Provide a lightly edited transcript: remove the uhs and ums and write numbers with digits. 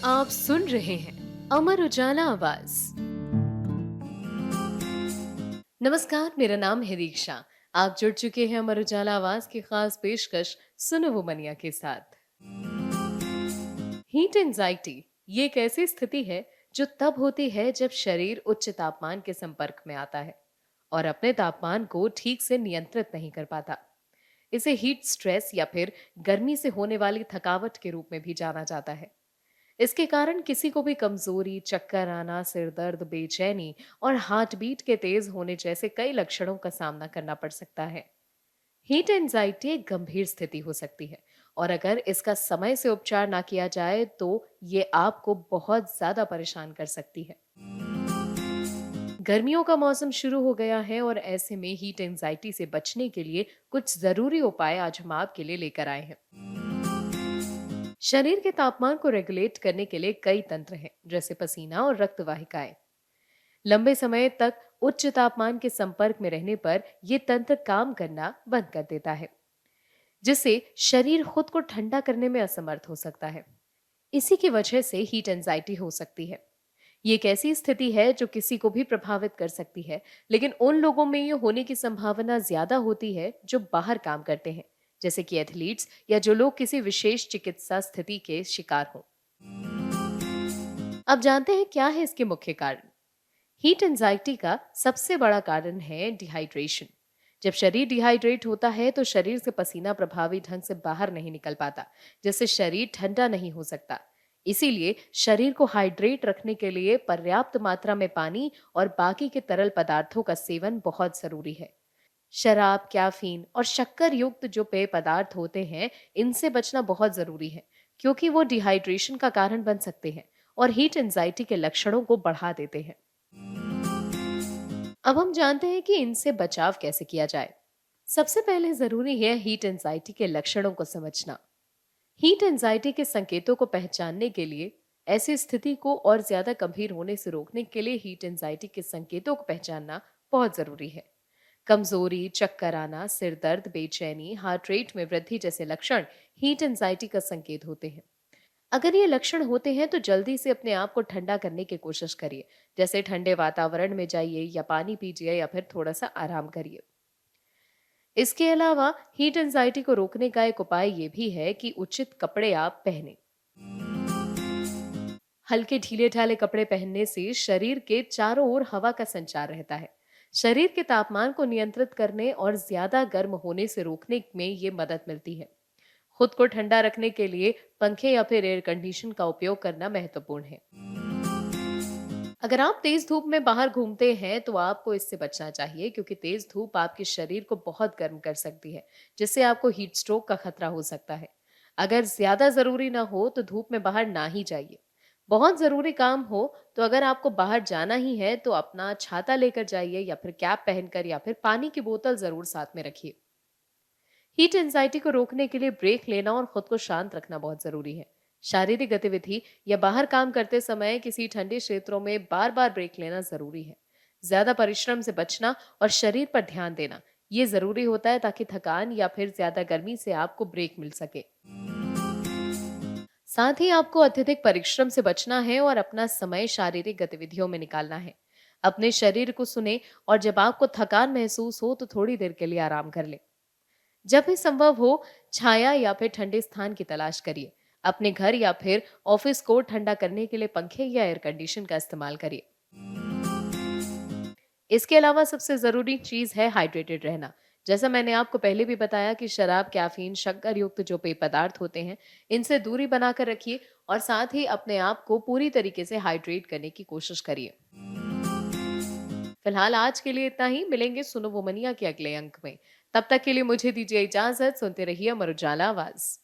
आप सुन रहे हैं अमर उजाला आवाज। नमस्कार, मेरा नाम है दीक्षा। आप जुड़ चुके हैं अमर उजाला आवाज की खास पेशकश सुनो वो मनिया के साथ। हीट एंजाइटी ये एक ऐसी स्थिति है जो तब होती है जब शरीर उच्च तापमान के संपर्क में आता है और अपने तापमान को ठीक से नियंत्रित नहीं कर पाता। इसे हीट स्ट्रेस या फिर गर्मी से होने वाली थकावट के रूप में भी जाना जाता है। इसके कारण किसी को भी कमजोरी, चक्कर आना, सिर दर्द, बेचैनी और हार्ट बीट के तेज होने जैसे कई लक्षणों का सामना करना पड़ सकता है। हीट एंजाइटी एक गंभीर स्थिति हो सकती है और अगर इसका समय से उपचार ना किया जाए तो ये आपको बहुत ज्यादा परेशान कर सकती है। गर्मियों का मौसम शुरू हो गया है और ऐसे में हीट एंजाइटी से बचने के लिए कुछ जरूरी उपाय आज हम आपके लिए लेकर आए हैं। शरीर के तापमान को रेगुलेट करने के लिए कई तंत्र हैं, जैसे पसीना और रक्त वाहिकाएं। लंबे समय तक उच्च तापमान के संपर्क में रहने पर यह तंत्र काम करना बंद कर देता है, जिससे शरीर खुद को ठंडा करने में असमर्थ हो सकता है। इसी की वजह से हीट एंजाइटी हो सकती है। ये एक ऐसी स्थिति है जो किसी को भी प्रभावित कर सकती है, लेकिन उन लोगों में ये होने की संभावना ज्यादा होती है जो बाहर काम करते हैं, जैसे कि एथलीट्स या जो लोग किसी विशेष चिकित्सा स्थिति के शिकार हों। अब जानते हैं क्या है इसके मुख्य कारण। हीट एंजाइटी का सबसे बड़ा कारण है डिहाइड्रेशन। जब शरीर डिहाइड्रेट होता है तो शरीर से पसीना प्रभावी ढंग से बाहर नहीं निकल पाता, जिससे शरीर ठंडा नहीं हो सकता। इसीलिए शरीर को हाइड्रेट रखने के लिए पर्याप्त मात्रा में पानी और बाकी के तरल पदार्थों का सेवन बहुत जरूरी है। शराब, कैफीन और शक्कर युक्त जो पेय पदार्थ होते हैं, इनसे बचना बहुत जरूरी है, क्योंकि वो डिहाइड्रेशन का कारण बन सकते हैं और हीट एंजाइटी के लक्षणों को बढ़ा देते हैं। अब हम जानते हैं कि इनसे बचाव कैसे किया जाए। सबसे पहले जरूरी है हीट एंजाइटी के लक्षणों को समझना। हीट एंजाइटी के संकेतों को पहचानने के लिए, ऐसी स्थिति को और ज्यादा गंभीर होने से रोकने के लिए हीट एंजाइटी के संकेतों को पहचानना बहुत जरूरी है। कमजोरी, चक्कर आना, सिर दर्द, बेचैनी, हार्ट रेट में वृद्धि जैसे लक्षण हीट एंजाइटी का संकेत होते हैं। अगर ये लक्षण होते हैं तो जल्दी से अपने आप को ठंडा करने की कोशिश करिए, जैसे ठंडे वातावरण में जाइए या पानी पीजिए या फिर थोड़ा सा आराम करिए। इसके अलावा हीट एंजाइटी को रोकने का एक उपाय ये भी है कि उचित कपड़े आप पहने। हल्के ढीले ढाले कपड़े पहनने से शरीर के चारों ओर हवा का संचार रहता है। शरीर के तापमान को नियंत्रित करने और ज्यादा गर्म होने से रोकने में ये मदद मिलती है। खुद को ठंडा रखने के लिए पंखे या फिर एयर कंडीशन का उपयोग करना महत्वपूर्ण है। अगर आप तेज धूप में बाहर घूमते हैं तो आपको इससे बचना चाहिए, क्योंकि तेज धूप आपके शरीर को बहुत गर्म कर सकती है, जिससे आपको हीट स्ट्रोक का खतरा हो सकता है। अगर ज्यादा जरूरी ना हो तो धूप में बाहर ना ही जाइए। बहुत जरूरी काम हो तो अगर आपको बाहर जाना ही है तो अपना छाता लेकर जाइए या फिर कैप पहनकर या फिर पानी की बोतल जरूर साथ में रखिए। हीट एंजाइटी को रोकने के लिए ब्रेक लेना और खुद को शांत रखना बहुत जरूरी है। शारीरिक गतिविधि या बाहर काम करते समय किसी ठंडे क्षेत्रों में बार बार ब्रेक लेना जरूरी है। ज्यादा परिश्रम से बचना और शरीर पर ध्यान देना ये जरूरी होता है, ताकि थकान या फिर ज्यादा गर्मी से आपको ब्रेक मिल सके। साथ ही आपको अत्यधिक परिश्रम से बचना है और अपना समय शारीरिक गतिविधियों में निकालना है। अपने शरीर को सुने और जब आपको थकान महसूस हो तो थोड़ी देर के लिए आराम कर ले। जब भी संभव हो, छाया या फिर ठंडे स्थान की तलाश करिए। अपने घर या फिर ऑफिस को ठंडा करने के लिए पंखे या एयर कंडीशन का इस्तेमाल करिए। इसके अलावा सबसे जरूरी चीज है हाइड्रेटेड रहना। जैसा मैंने आपको पहले भी बताया कि शराब, कैफीन, शक्कर युक्त जो पेय पदार्थ होते हैं, इनसे दूरी बनाकर रखिए और साथ ही अपने आप को पूरी तरीके से हाइड्रेट करने की कोशिश करिए। फिलहाल आज के लिए इतना ही। मिलेंगे सुनो वो मनिया के अगले अंक में। तब तक के लिए मुझे दीजिए इजाजत। सुनते रहिए अमर उजाला आवाज।